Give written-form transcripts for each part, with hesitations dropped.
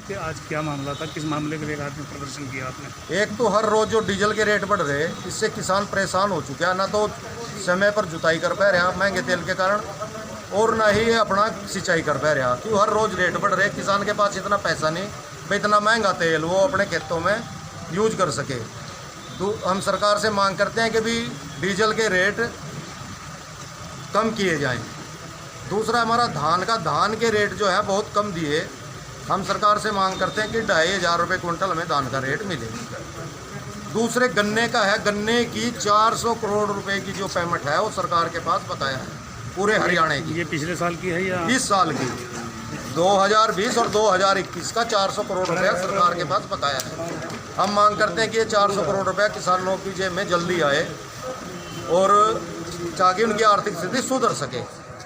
कि आज क्या मामला था, किस मामले के लिए आज में प्रदर्शन किया आपने? एक तो हर रोज जो डीजल के रेट बढ़ रहे, इससे किसान परेशान हो चुके हैं। ना तो समय पर जुताई कर पा रहा महंगे तेल के कारण, और ना ही अपना सिंचाई कर पा रहा, क्यों हर रोज रेट बढ़ रहे। किसान के पास इतना पैसा नहीं भाई इतना महंगा तेल वो अपने खेतों में यूज कर सके। तो हम सरकार से मांग करते हैं कि भी डीजल के रेट कम किए जाएं। दूसरा हमारा धान के रेट जो है बहुत कम दिए। हम सरकार से मांग करते हैं कि 2,500 रुपये क्विंटल हमें धान का रेट मिले। दूसरे गन्ने का है, गन्ने की 400 करोड़ रुपए की जो पेमेंट है वो सरकार के पास बकाया है पूरे हरियाणा की। ये पिछले साल की है या इस साल की 2020 और 2021 का 400 करोड़ रुपया सरकार के पास बकाया है। हम मांग करते हैं कि ये 400 करोड़ रुपया किसानों की जेब में जल्दी आए और ताकि उनकी आर्थिक स्थिति सुधर सके।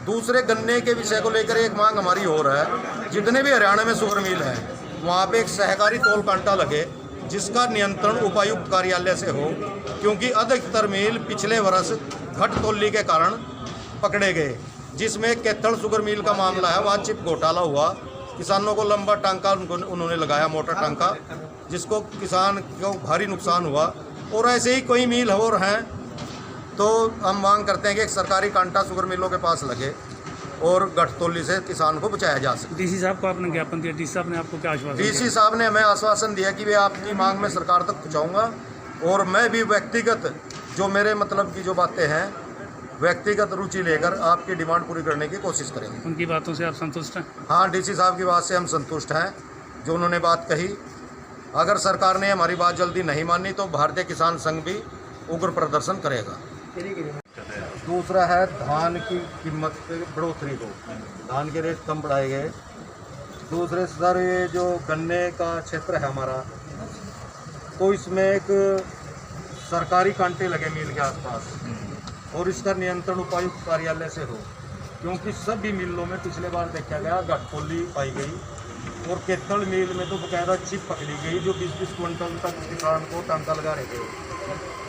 दूसरे गन्ने के विषय को लेकर एक मांग हमारी और है, जितने भी हरियाणा में शुगर मिल है वहाँ पे एक सहकारी तौल कांटा लगे जिसका नियंत्रण उपायुक्त कार्यालय से हो, क्योंकि अधिकतर मिल पिछले वर्ष घट तौली के कारण पकड़े गए, जिसमें केथल शुगर मिल का मामला है। वहाँ चिप घोटाला हुआ, किसानों को लंबा टांका उन्होंने लगाया, मोटा टांका, जिसको किसान को भारी नुकसान हुआ। और ऐसे ही कोई मिल और हैं, तो हम मांग करते हैं कि एक सरकारी कांटा शुगर मिलों के पास लगे और गठतौली से किसान को बचाया जा सके। डीसी साहब को आपने ज्ञापन दिया, डीसी साहब ने आपको क्या आश्वासन दिया? डीसी साहब ने हमें आश्वासन दिया कि वे आपकी मांग में सरकार तक पहुँचाऊँगा, और मैं भी व्यक्तिगत जो मेरे मतलब की जो बातें हैं व्यक्तिगत रुचि लेकर आपकी डिमांड पूरी करने की कोशिश करेंगे। उनकी बातों से आप संतुष्ट हैं? हाँ, डीसी साहब की बात से हम संतुष्ट हैं, जो उन्होंने बात कही। अगर सरकार ने हमारी बात जल्दी नहीं मानी तो भारतीय किसान संघ भी उग्र प्रदर्शन करेगा। दूसरा है धान की कीमत बढ़ोतरी को, धान के रेट कम बढ़ाए गए। दूसरे सर ये जो गन्ने का क्षेत्र है हमारा, तो इसमें एक सरकारी कांटे लगे मिल के आसपास, और इसका नियंत्रण उपायुक्त कार्यालय से हो, क्योंकि सभी मिलों में पिछले बार देखा गया गठतौली पाई गई, और केतल मिल में तो बकायदा चिप पकड़ी गई जो 20-20 क्विंटल तक किसान को टांका लगा रहे थे।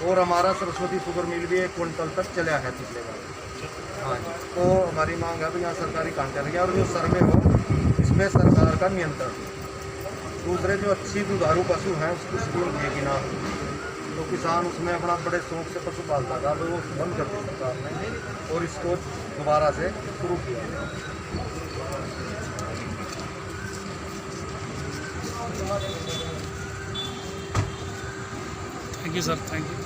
और हमारा सरस्वती शुगर मिल भी 1 क्विंटल तक चला है पिछले बार। हाँ जी, तो हमारी मांग है तो यहाँ सरकारी कांटे लगे और जो सर्वे हो इसमें सरकार का नियंत्रण। दूसरे जो अच्छी दुधारू पशु हैं उसकी स्कीम देगी ना, तो किसान उसमें अपना बड़े शौक से पशु पालता था, तो वो बंद कर दी सरकार ने और इसको दोबारा से शुरू किया। Thank you sir, thank you.